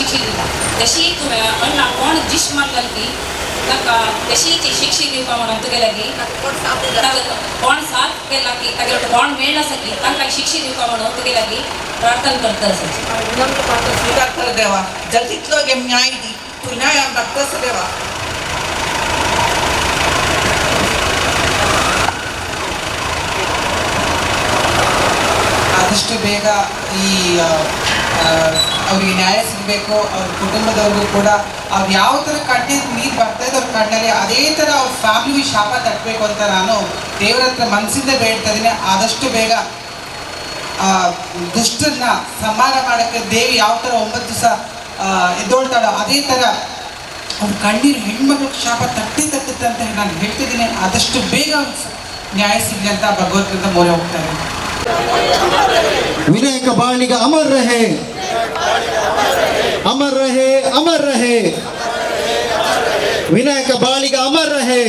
शिक्षक दिता तशी तुवें अण्णा कोण जिश मारला की ताका तशी ती शिक्षक दिवपा म्हणून तुगे लागीं कोण साथ केला की तागे कोण मेळ आसा की तांकां शिक्षक दिवपा म्हणून तुगे लागीं प्रार्थना करता आसाची विनम्र प्रार्थना स्वीकार कर देवा जल्दीतलो गे न्याय दी तू न्याय आमकां कस देवा ಆದಷ್ಟು ಬೇಗ ಈ ಅವ್ರಿಗೆ ನ್ಯಾಯ ಸಿಗಬೇಕು. ಅವ್ರ ಕುಟುಂಬದವ್ರಿಗೂ ಕೂಡ ಅವ್ರು ಯಾವ ಥರ ಕಣ್ಣಿಗೆ ನೀರು ಬರ್ತಾ ಇದ್ದವ್ರ ಕಣ್ಣಲ್ಲಿ ಅದೇ ಥರ ಅವ್ರ ಫ್ಯಾಮಿಲಿ ಶಾಪ ತಟ್ಟಬೇಕು ಅಂತ ನಾನು ದೇವರ ಹತ್ರ ಮನಸ್ಸಿಂದ ಬೇಡ್ತಾ ಇದ್ದೀನಿ. ಆದಷ್ಟು ಬೇಗ ದುಷ್ಟರನ್ನ ಸಂಹಾರ ಮಾಡೋಕ್ಕೆ ದೇವಿ ಯಾವ ಥರ 9 ದಿವಸ ಎದ್ದೋಳ್ತಾಳೋ ಅದೇ ಥರ ಅವ್ರ ಕಣ್ಣೀರು ಹೆಣ್ಮಕ್ಳಿಗೆ ಶಾಪ ತಟ್ಟುತ್ತೆ ಅಂತ ನಾನು ಹೇಳ್ತಿದ್ದೀನಿ. ಆದಷ್ಟು ಬೇಗ ನ್ಯಾಯ ಸಿಗಲಿ ಅಂತ ಭಗವಂತನಿಂದ ಮೊರೆ ಹೋಗ್ತಾ ಇದ್ದೀನಿ. विनय का बालिका अमर रहे, अमर रहे, अमर रहे, विनय का बालिका अमर रहे.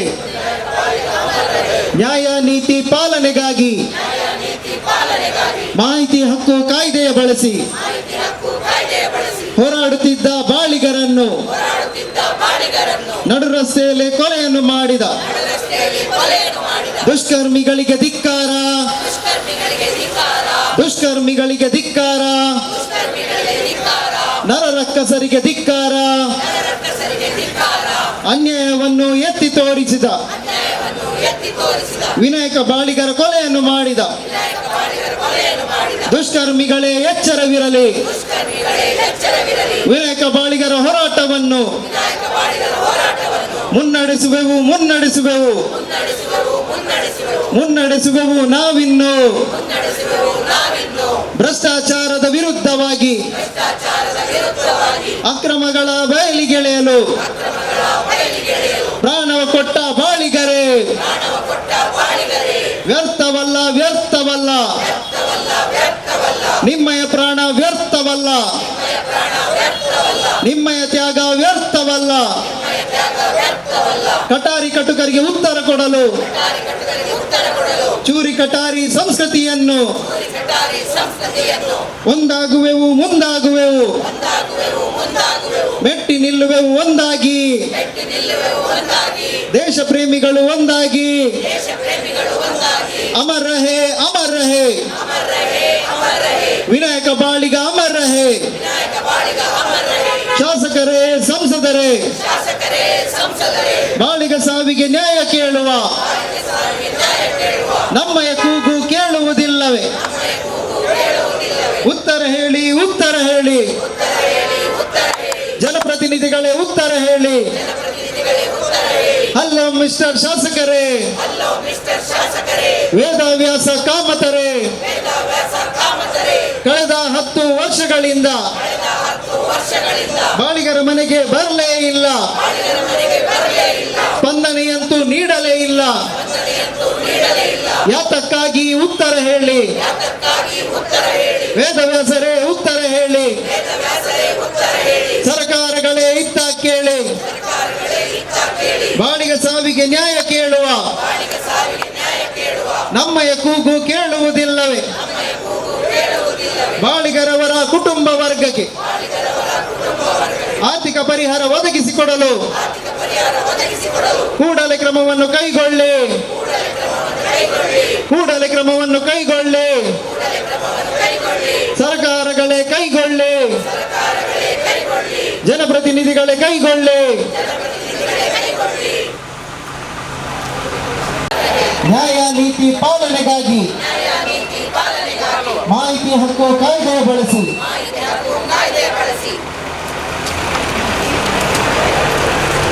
ನ್ಯಾಯ ನೀತಿ ಪಾಲನೆಗಾಗಿ ಮಾಹಿತಿ ಹಕ್ಕು ಕಾಯ್ದೆಯ ಬಳಸಿ ಹೋರಾಡುತ್ತಿದ್ದ ಬಾಳಿಗರನ್ನು ನಡು ರಸ್ತೆಯಲ್ಲಿ ಕೊಲೆಯನ್ನು ಮಾಡಿದ ದುಷ್ಕರ್ಮಿಗಳಿಗೆ ಧಿಕ್ಕಾರ, ದುಷ್ಕರ್ಮಿಗಳಿಗೆ ಧಿಕ್ಕಾರ, ನರರಕ್ಕಸರಿಗೆ ಧಿಕ್ಕಾರ. ಅನ್ಯಾಯವನ್ನು ಎತ್ತಿ ತೋರಿಸಿದ ವಿನಾಯಕ ಬಾಳಿಗರ ಕೊಲೆಯನ್ನು ಮಾಡಿದ ದುಷ್ಕರ್ಮಿಗಳೇ ಎಚ್ಚರವಿರಲಿ. ವಿನಾಯಕ ಬಾಳಿಗರ ಹೋರಾಟವನ್ನು ಮುನ್ನಡೆಸುವೆವು, ಮುನ್ನಡೆಸುವೆವು, ಮುನ್ನಡೆಸುವೆವು ನಾವಿನ್ನು. ಭ್ರಷ್ಟಾಚಾರದ ವಿರುದ್ಧವಾಗಿ ಅಕ್ರಮಗಳ ಬಯಲಿಗೆಳೆಯಲು ಪ್ರಾಣವ ಕೊಟ್ಟ ಬಾಳಿಗರೇ, ವ್ಯರ್ಥವಲ್ಲ, ವ್ಯರ್ಥವಲ್ಲ, ನಿಮ್ಮಯ ಪ್ರಾಣ ವ್ಯರ್ಥವಲ್ಲ, ನಿಮ್ಮಯ ತ್ಯಾಗ ವ್ಯರ್ಥವಲ್ಲ. ಕಟಾರಿ ಕಟುಕರಿಗೆ ಉತ್ತರ ಕೊಡಲು ಚೂರಿ ಕಟಾರಿ ಸಂಸ್ಕೃತಿಯನ್ನು ಒಂದಾಗುವೆವು, ಮುಂದಾಗುವೆವು, ಮೆಟ್ಟಿ ನಿಲ್ಲುವೆವು ಒಂದಾಗಿ. ದೇಶ ಪ್ರೇಮಿಗಳು ಒಂದಾಗಿ. ಅಮರ್ ರಹೇ, ಅಮರ್ ರಹೇ, ವಿನಾಯಕ ಬಾಳಿಗ ಅಮರ್ ರಹೇ. ಶಾಸಕರೇ, ಸಂಸದರೇ, ಬಾಳಿಗ ಸಾವಿಗೆ ನ್ಯಾಯ ಕೇಳುವ ನಮ್ಮಯ ಕೂಗು ಕೇಳುವುದಿಲ್ಲವೇ? ಉತ್ತರ ಹೇಳಿ, ಉತ್ತರ ಹೇಳಿ, ಜನಪ್ರತಿನಿಧಿಗಳೇ ಉತ್ತರ ಹೇಳಿ. ಹಲೋ ಮಿಸ್ಟರ್ ಶಾಸಕರೇ, ವೇದವ್ಯಾಸ ಕಾಮತರೇ, ಕಳೆದ 10 ವರ್ಷಗಳಿಂದ ಬಾಳಿಗರ ಮನೆಗೆ ಬರಲೇ ಇಲ್ಲ, ಸ್ಪಂದನೆಯಂತೂ ನೀಡಲೇ ಇಲ್ಲ. ಯಾತಕ್ಕಾಗಿ ಉತ್ತರ ಹೇಳಿ. ವೇದವ್ಯಾಸರೇ ಉತ್ತರ ಹೇಳಿ. ಸರ್ಕಾರಗಳೇ ಇತ್ತ ಕೇಳಿ. ಬಾಳಿಗ ಸಾವಿಗೆ ನ್ಯಾಯ ಕೇಳುವ ನಮ್ಮಯ ಕೂಗು ಕೇಳುವುದಿಲ್ಲವೇ? ಬಾಳಿಗರವರ ಕುಟುಂಬ ವರ್ಗಕ್ಕೆ ಆರ್ಥಿಕ ಪರಿಹಾರ ಒದಗಿಸಿಕೊಡಲು ಕೂಡಲೇ ಕ್ರಮವನ್ನು ಕೈಗೊಳ್ಳಿ, ಕೂಡಲೇ ಕ್ರಮವನ್ನು ಕೈಗೊಳ್ಳಿ. ಸರ್ಕಾರಗಳೇ ಕೈಗೊಳ್ಳಿ, ಜನಪ್ರತಿನಿಧಿಗಳೇ ಕೈಗೊಳ್ಳಿ. ನ್ಯಾಯ ನೀತಿ ಪಾಲನೆಗಾಗಿ ಮಾಹಿತಿ ಹಕ್ಕು ಕಾಯ್ದೆ ಬಳಸಿ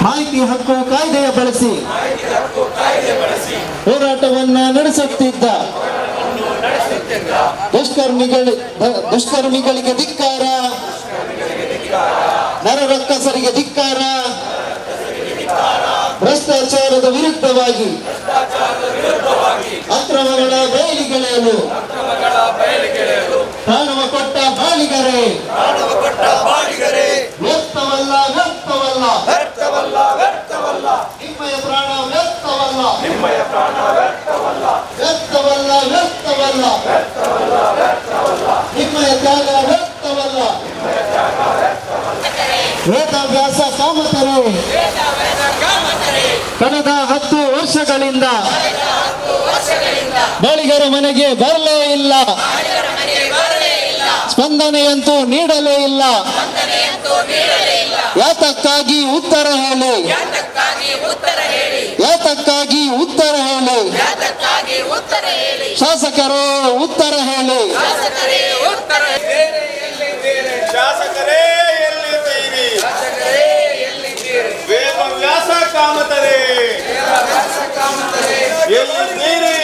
ಮಾಹಿತಿ ಹಕ್ಕು ಕಾಯ್ದೆಯ ಬಳಸಿ ಹೋರಾಟವನ್ನ ನಡೆಸುತ್ತಿದ್ದ ದುಷ್ಕರ್ಮಿಗಳಿಗೆ ಧಿಕ್ಕಾರ, ನರರಕ್ಕಸರಿಗೆ ಧಿಕ್ಕಾರ. ಭ್ರಷ್ಟಾಚಾರದ ವಿರುದ್ಧವಾಗಿ ಅಕ್ರಮಗಳ ಬಯಲಿಗೆಳೆಯಲು ಪ್ರಾಣವ ಕೊಟ್ಟ ಬಾಳಿಗರೇ, ವ್ಯರ್ಥವಲ್ಲ, ವ್ಯರ್ಥವಲ್ಲ, ನಿಮ್ಮಯ ಪ್ರಾಣ ವ್ಯರ್ಥವಲ್ಲ, ವ್ಯರ್ಥವಲ್ಲ, ವ್ಯರ್ಥವಲ್ಲ, ನಿಮ್ಮಯ ತ್ಯಾಗ ವ್ಯರ್ಥವಲ್ಲ. ವೇದವ್ಯಾಸ ಕಾಮತರೆ ಕಳೆದ 10 ವರ್ಷಗಳಿಂದ ಬಾಳಿಗರ ಮನೆಗೆ ಬರಲೇ ಇಲ್ಲ, ಸ್ಪಂದನೆಯಂತೂ ನೀಡಲೇ ಇಲ್ಲ. ಯಾತಕ್ಕಾಗಿ ಉತ್ತರ ಹೇಳಿ, ಯಾತಕ್ಕಾಗಿ ಉತ್ತರ ಹೇಳಿ, ಶಾಸಕರು ಉತ್ತರ ಹೇಳಿ. ಶಾಸಕರೇ ಎಲ್ಲಿದ್ದೀರಿ? ವೇದವ್ಯಾಸ ಕಾಮತರೆ ಎಲ್ಲಿದ್ದೀರಿ?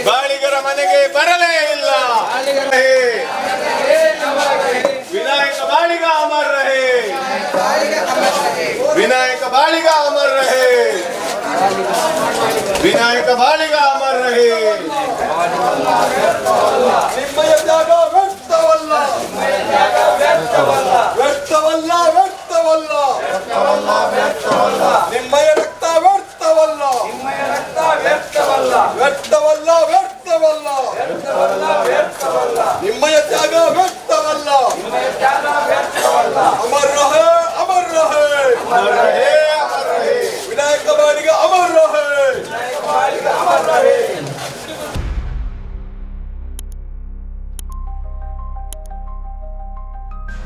ಬಾಳಿಗರ ಮನೆಗೆ ಬರಲೇ ಇಲ್ಲ. ವಿನಾಯಕ ಬಾಳಿಗ ಅಮರ್ ರಹೇ, ವಿನಾಯಕ ಬಾಳಿಗ ಅಮರ್ ರಹೇ, ವಿನಾಯಕ ಬಾಳಿಗ ಅಮರ್ ರಹೇ. ನಿಮ್ಮಯ ಜಾಗ